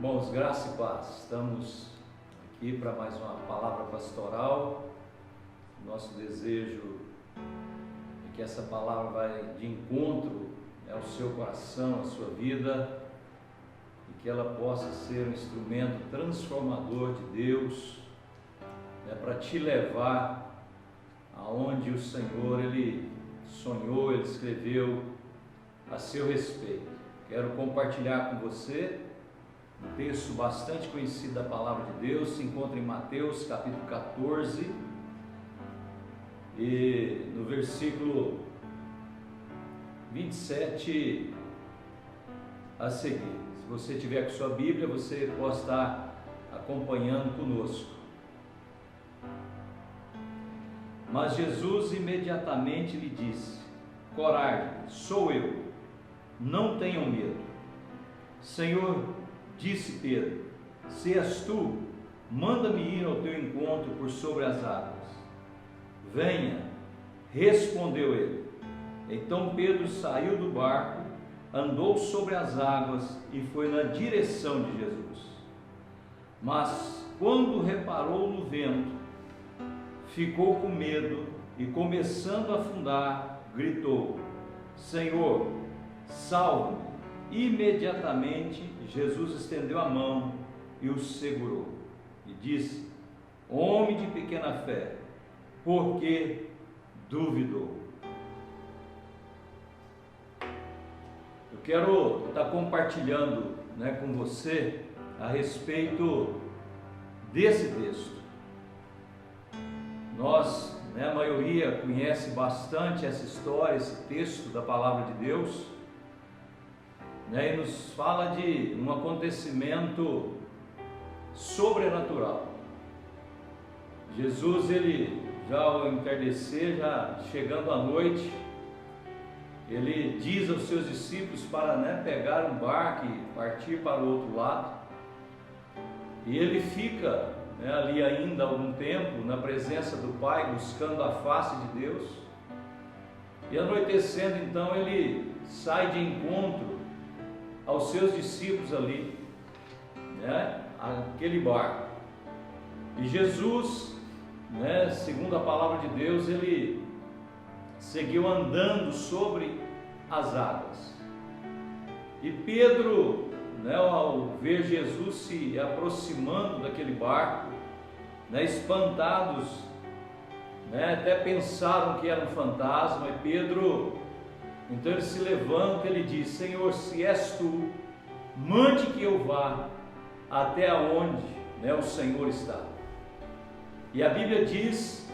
Irmãos, graça e paz, estamos aqui para mais uma palavra pastoral. Nosso desejo é que essa palavra vai de encontro ao seu coração, à sua vida, e que ela possa ser um instrumento transformador de Deus, para te levar aonde o Senhor Ele sonhou, Ele escreveu a seu respeito. Quero compartilhar com você um texto bastante conhecido da palavra de Deus, se encontra em Mateus capítulo 14 e no versículo 27 a seguir. Se você tiver com sua Bíblia, você pode estar acompanhando conosco. Mas Jesus imediatamente lhe disse: coragem, sou eu, não tenham medo. Senhor, disse Pedro, se és tu, manda-me ir ao teu encontro por sobre as águas. Venha, respondeu ele. Então Pedro saiu do barco, andou sobre as águas e foi na direção de Jesus. Mas quando reparou no vento, ficou com medo e, começando a afundar, gritou: Senhor, salve-me! Imediatamente Jesus estendeu a mão e o segurou e disse: homem de pequena fé, por que duvidou? Eu quero estar compartilhando com você a respeito desse texto. Nós, a maioria conhece bastante essa história, esse texto da palavra de Deus, e nos fala de um acontecimento sobrenatural. Jesus, ele já ao entardecer, já chegando à noite, ele diz aos seus discípulos para pegar um barco e partir para o outro lado, e ele fica ali ainda algum tempo na presença do Pai, buscando a face de Deus, e anoitecendo então ele sai de encontro aos seus discípulos ali, aquele barco. E Jesus, segundo a palavra de Deus, ele seguiu andando sobre as águas. E Pedro, ao ver Jesus se aproximando daquele barco, espantados, até pensaram que era um fantasma. E Pedro, então ele se levanta, ele diz: Senhor, se és tu, mande que eu vá até onde o Senhor está. E a Bíblia diz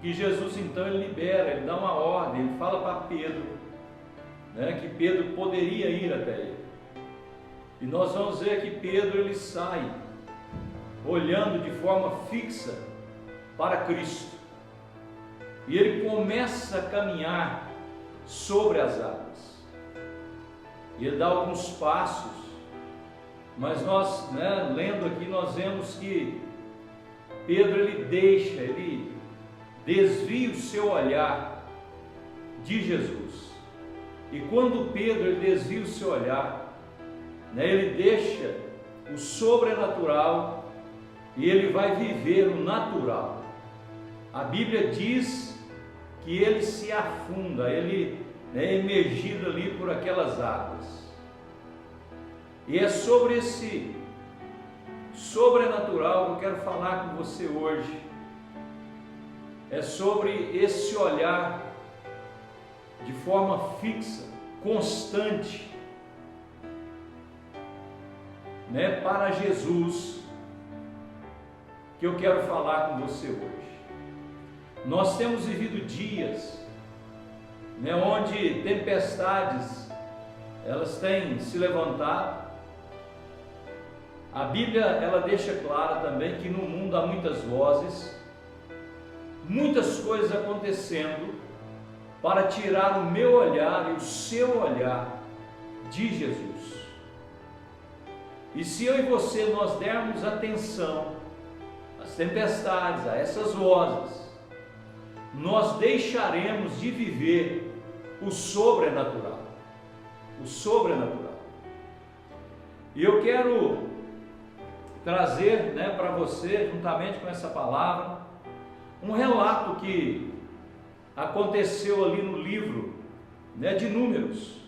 que Jesus então ele libera, ele dá uma ordem, ele fala para Pedro, que Pedro poderia ir até ele. E nós vamos ver que Pedro ele sai olhando de forma fixa para Cristo, e ele começa a caminhar sobre as águas, e ele dá alguns passos, mas nós, lendo aqui, nós vemos que Pedro ele desvia o seu olhar de Jesus. E quando Pedro ele desvia o seu olhar, ele deixa o sobrenatural e ele vai viver o natural. A Bíblia diz que ele se afunda, ele é emergido ali por aquelas águas. E é sobre esse sobrenatural que eu quero falar com você hoje. É sobre esse olhar de forma fixa, constante, para Jesus, que eu quero falar com você hoje. Nós temos vivido dias, onde tempestades elas têm se levantado. A Bíblia ela deixa clara também que no mundo há muitas vozes, muitas coisas acontecendo para tirar o meu olhar e o seu olhar de Jesus. E se eu e você nós dermos atenção às tempestades, a essas vozes, nós deixaremos de viver o sobrenatural. O sobrenatural. E eu quero trazer, né, para você, juntamente com essa palavra, um relato que aconteceu ali no livro, né, de Números,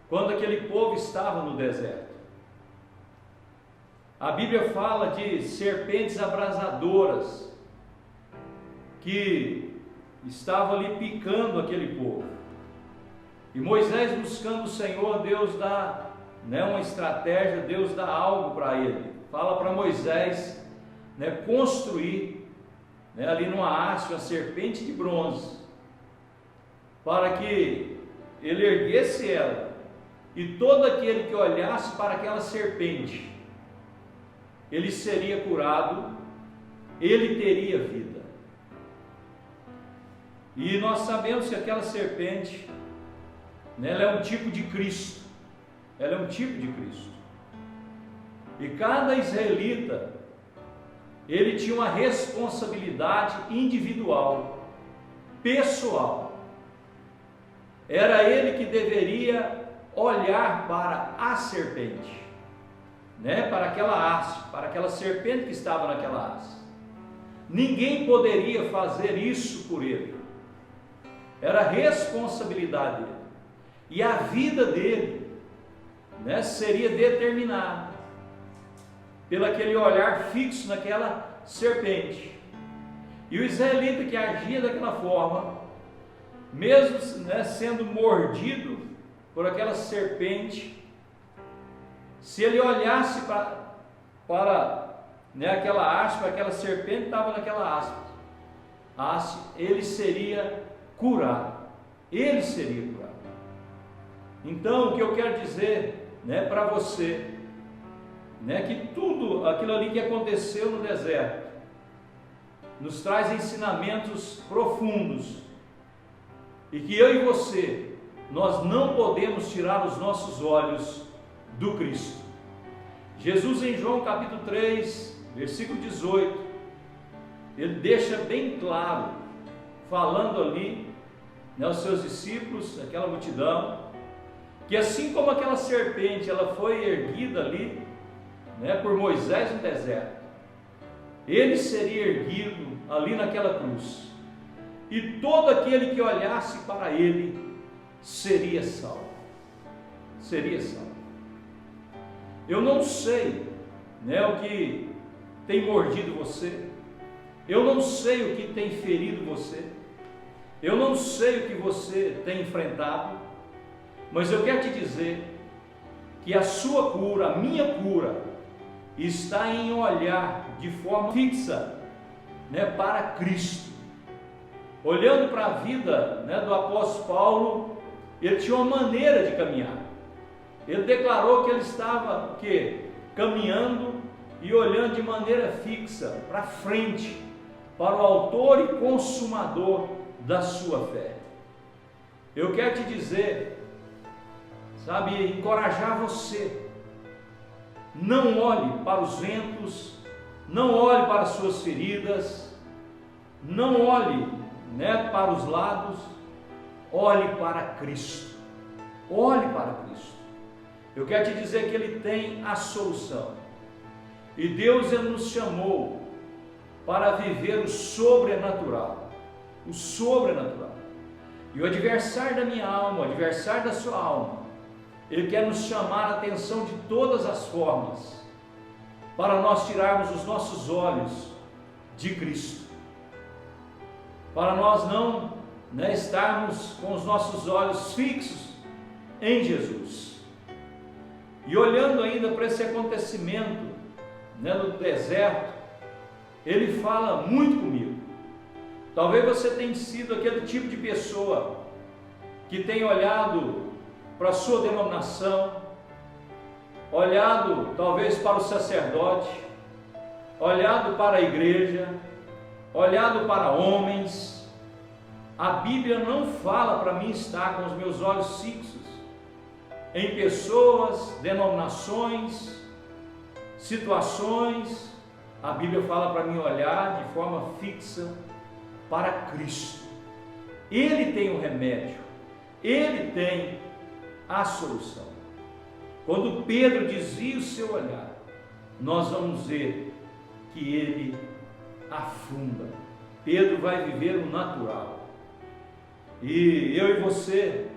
quando aquele povo estava no deserto. A Bíblia fala de serpentes abrasadoras que estavam ali picando aquele povo. E Moisés, buscando o Senhor, Deus dá, né, uma estratégia, Deus dá algo para ele. Fala para Moisés, né, construir, né, ali numa haste, uma serpente de bronze, para que ele erguesse ela, e todo aquele que olhasse para aquela serpente, ele seria curado, ele teria vida. E nós sabemos que aquela serpente, né, ela é um tipo de Cristo. Ela é um tipo de Cristo. E cada israelita, ele tinha uma responsabilidade individual, pessoal. Era ele que deveria olhar para a serpente, né, para aquela haste, para aquela serpente que estava naquela haste. Ninguém poderia fazer isso por ele. Era responsabilidade dele. E a vida dele, né, seria determinada pelo aquele olhar fixo naquela serpente. E o israelita que agia daquela forma, mesmo, né, sendo mordido por aquela serpente, se ele olhasse para né, aquela haste, para aquela serpente que estava naquela haste, ele seria curado. Ele seria curado. Então, o que eu quero dizer, né, para você, né, que tudo aquilo ali que aconteceu no deserto nos traz ensinamentos profundos, e que eu e você, nós não podemos tirar os nossos olhos do Cristo. Jesus, em João capítulo 3, versículo 18, ele deixa bem claro, falando ali, né, aos seus discípulos, aquela multidão, que assim como aquela serpente, ela foi erguida ali, né, por Moisés no deserto, ele seria erguido ali naquela cruz, e todo aquele que olhasse para ele seria salvo. Seria salvo. Eu não sei, né, o que tem mordido você, eu não sei o que tem ferido você, eu não sei o que você tem enfrentado, mas eu quero te dizer que a sua cura, a minha cura, está em olhar de forma fixa, né, para Cristo. Olhando para a vida, né, do apóstolo Paulo, ele tinha uma maneira de caminhar. Ele declarou que ele estava caminhando e olhando de maneira fixa para frente, para o autor e consumador da sua fé. Eu quero te dizer, sabe, encorajar você. Não olhe para os ventos, não olhe para as suas feridas, não olhe, né, para os lados, olhe para Cristo. Olhe para Cristo. Eu quero te dizer que Ele tem a solução. E Deus, Ele nos chamou para viver o sobrenatural. O sobrenatural. E o adversário da minha alma, o adversário da sua alma, ele quer nos chamar a atenção de todas as formas, para nós tirarmos os nossos olhos de Cristo. Para nós não, né, estarmos com os nossos olhos fixos em Jesus. E olhando ainda para esse acontecimento, né, no deserto, ele fala muito comigo. Talvez você tenha sido aquele tipo de pessoa que tem olhado para a sua denominação, olhado talvez para o sacerdote, olhado para a igreja, olhado para homens. A Bíblia não fala para mim estar com os meus olhos fixos em pessoas, denominações, situações. A Bíblia fala para mim olhar de forma fixa para Cristo. Ele tem o remédio, Ele tem a solução. quando Pedro desvia o seu olhar, nós vamos ver que ele afunda. Pedro vai viver o natural. E eu e você,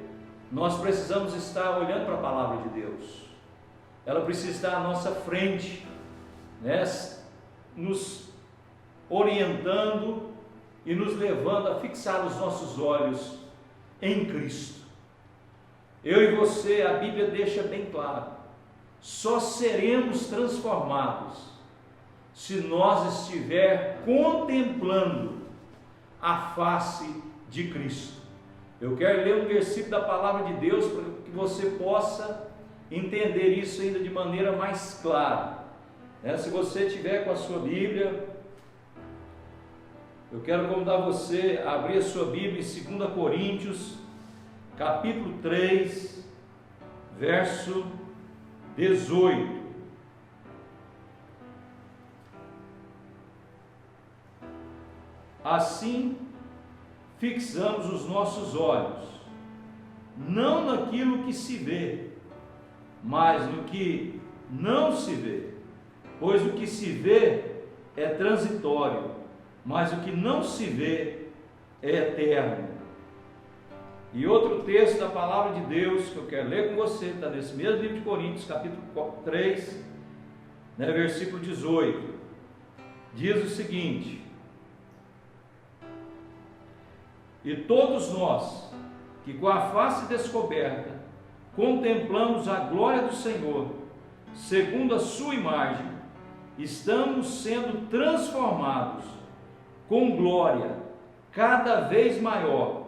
nós precisamos estar olhando para a palavra de Deus. Ela precisa estar à nossa frente, né? Nos orientando e nos levando a fixar os nossos olhos em Cristo. Eu e você, a Bíblia deixa bem claro, só seremos transformados se nós estiver contemplando a face de Cristo. Eu quero ler um versículo da palavra de Deus para que você possa entender isso ainda de maneira mais clara. Se você tiver com a sua Bíblia, eu quero convidar você a abrir a sua Bíblia em 2 Coríntios, capítulo 3, verso 18. Assim, fixamos os nossos olhos, não naquilo que se vê, mas no que não se vê, pois o que se vê é transitório, mas o que não se vê é eterno. E outro texto da palavra de Deus que eu quero ler com você, está nesse mesmo livro de Coríntios, capítulo 3, versículo 18, diz o seguinte: e todos nós, que com a face descoberta, contemplamos a glória do Senhor, segundo a sua imagem, estamos sendo transformados com glória cada vez maior,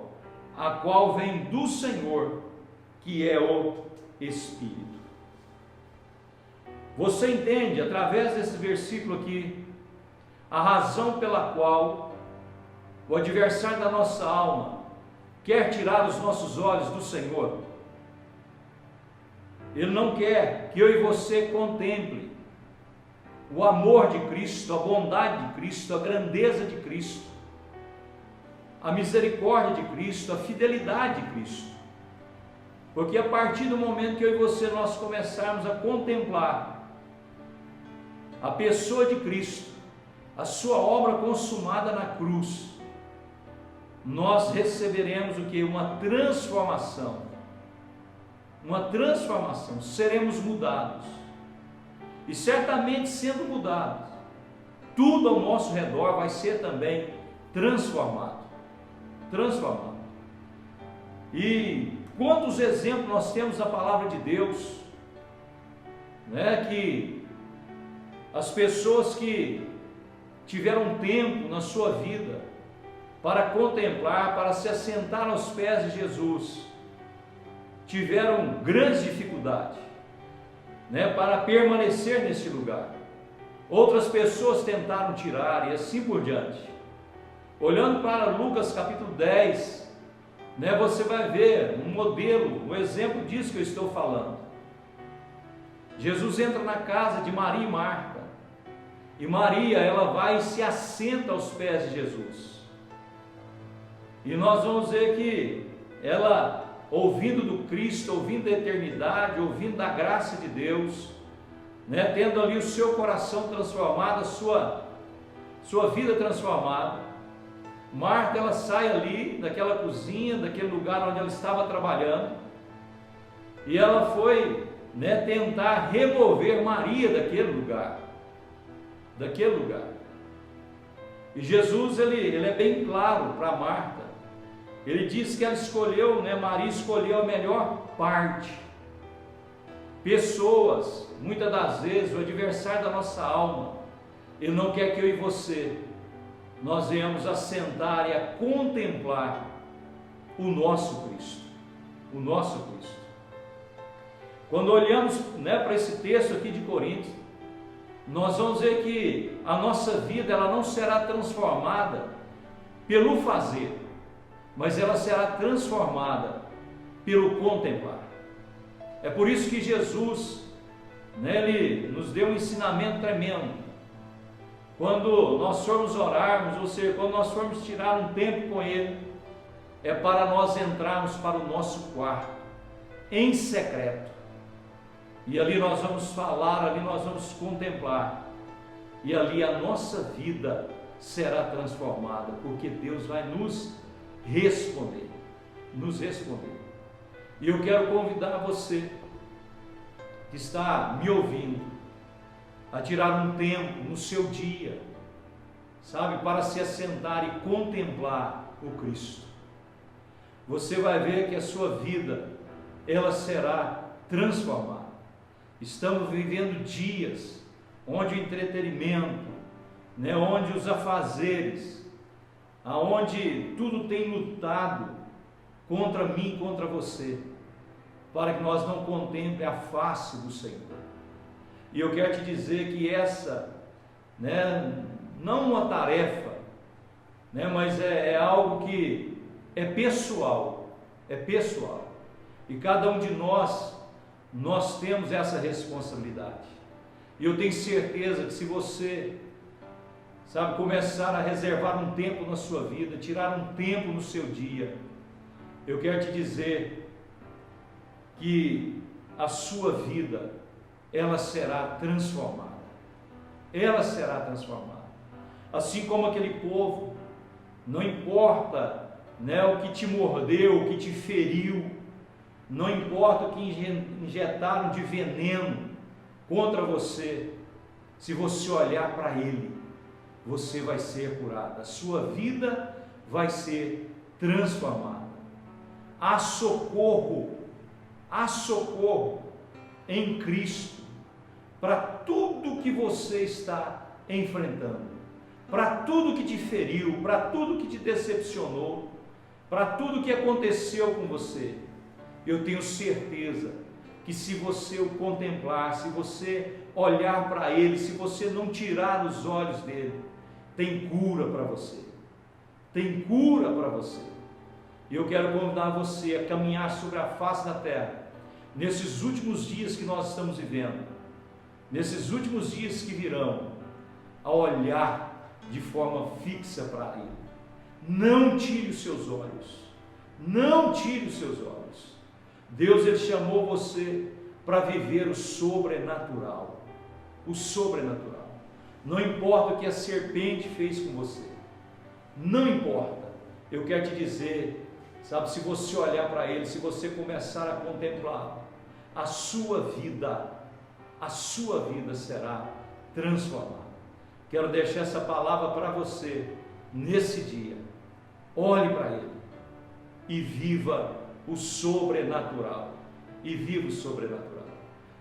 a qual vem do Senhor, que é o Espírito. Você entende, através desse versículo aqui, a razão pela qual o adversário da nossa alma quer tirar os nossos olhos do Senhor? Ele não quer que eu e você contemple o amor de Cristo, a bondade de Cristo, a grandeza de Cristo, a misericórdia de Cristo, a fidelidade de Cristo. Porque a partir do momento que eu e você nós começarmos a contemplar a pessoa de Cristo, a sua obra consumada na cruz, nós receberemos o que? Uma transformação, seremos mudados, e certamente sendo mudados, tudo ao nosso redor vai ser também transformado. E quantos exemplos nós temos na palavra de Deus, que as pessoas que tiveram tempo na sua vida para contemplar, para se assentar aos pés de Jesus, tiveram grandes dificuldades, para permanecer nesse lugar. Outras pessoas tentaram tirar e assim por diante. Olhando para Lucas capítulo 10, você vai ver um modelo, um exemplo disso que eu estou falando. Jesus entra na casa de Maria e Marta, e Maria, ela vai e se assenta aos pés de Jesus. E nós vamos ver que ela, ouvindo do Cristo, ouvindo da eternidade, ouvindo da graça de Deus, tendo ali o seu coração transformado, a sua vida transformada, Marta, ela sai ali daquela cozinha, daquele lugar onde ela estava trabalhando, e ela foi tentar remover Maria daquele lugar. E Jesus, ele é bem claro para Marta. Ele diz que ela escolheu, Maria escolheu a melhor parte. Pessoas, muitas das vezes, o adversário da nossa alma, ele não quer que eu e você, nós venhamos a sentar e a contemplar o nosso Cristo. Quando olhamos para esse texto aqui de Coríntios, nós vamos ver que a nossa vida, ela não será transformada pelo fazer, mas ela será transformada pelo contemplar. É por isso que Jesus, ele nos deu um ensinamento tremendo. Quando nós formos orarmos, ou seja, quando nós formos tirar um tempo com Ele, é para nós entrarmos para o nosso quarto, em secreto, E ali nós vamos falar, ali nós vamos contemplar, e ali a nossa vida será transformada, porque Deus vai nos responder, E eu quero convidar você que está me ouvindo a tirar um tempo no seu dia, sabe, para se assentar e contemplar o Cristo. Você vai ver que a sua vida, ela será transformada. Estamos vivendo dias onde o entretenimento, onde os afazeres, aonde tudo tem lutado contra mim, contra você, para que nós não contemplem a face do Senhor. E eu quero te dizer que essa, não uma tarefa, mas é algo que é pessoal, e cada um de nós temos essa responsabilidade. E eu tenho certeza que se você, começar a reservar um tempo na sua vida, tirar um tempo no seu dia, eu quero te dizer que a sua vida, ela será transformada. Assim como aquele povo, não importa, o que te mordeu, o que te feriu, não importa o que injetaram de veneno contra você, se você olhar para ele, você vai ser curado, a sua vida vai ser transformada. Há socorro em Cristo para tudo que você está enfrentando, para tudo que te feriu, para tudo que te decepcionou, para tudo que aconteceu com você. Eu tenho certeza que se você o contemplar, se você olhar para ele, se você não tirar os olhos dele, tem cura para você. E eu quero convidar você a caminhar sobre a face da terra, nesses últimos dias que nós estamos vivendo, nesses últimos dias que virão, a olhar de forma fixa para ele. Não tire os seus olhos. Deus, ele chamou você para viver o sobrenatural. Não importa o que a serpente fez com você, não importa. Eu quero te dizer, se você olhar para ele, se você começar a contemplá-lo, a sua vida será transformada. Quero deixar essa palavra para você nesse dia. Olhe para ele e viva o sobrenatural.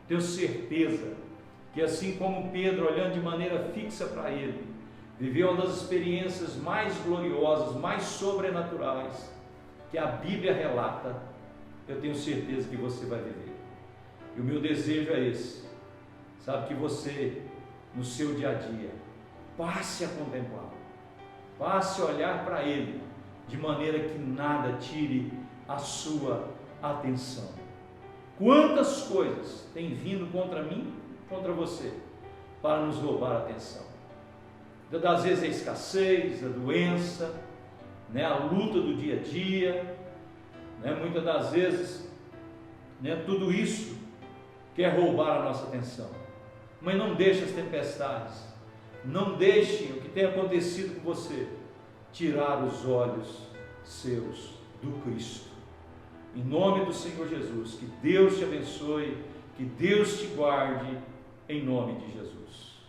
Tenho certeza que assim como Pedro, olhando de maneira fixa para ele, viveu uma das experiências mais gloriosas, mais sobrenaturais que a Bíblia relata, eu tenho certeza que você vai viver. E o meu desejo é esse, que você, no seu dia a dia, passe a contemplá-lo, passe a olhar para ele, de maneira que nada tire a sua atenção. Quantas coisas têm vindo contra mim, contra você, para nos roubar a atenção? Das vezes a escassez, a doença, a luta do dia a dia, muitas das vezes, tudo isso quer roubar a nossa atenção. Mas não deixe as tempestades, não deixe o que tem acontecido com você tirar os olhos seus do Cristo. Em nome do Senhor Jesus, que Deus te abençoe, que Deus te guarde, em nome de Jesus.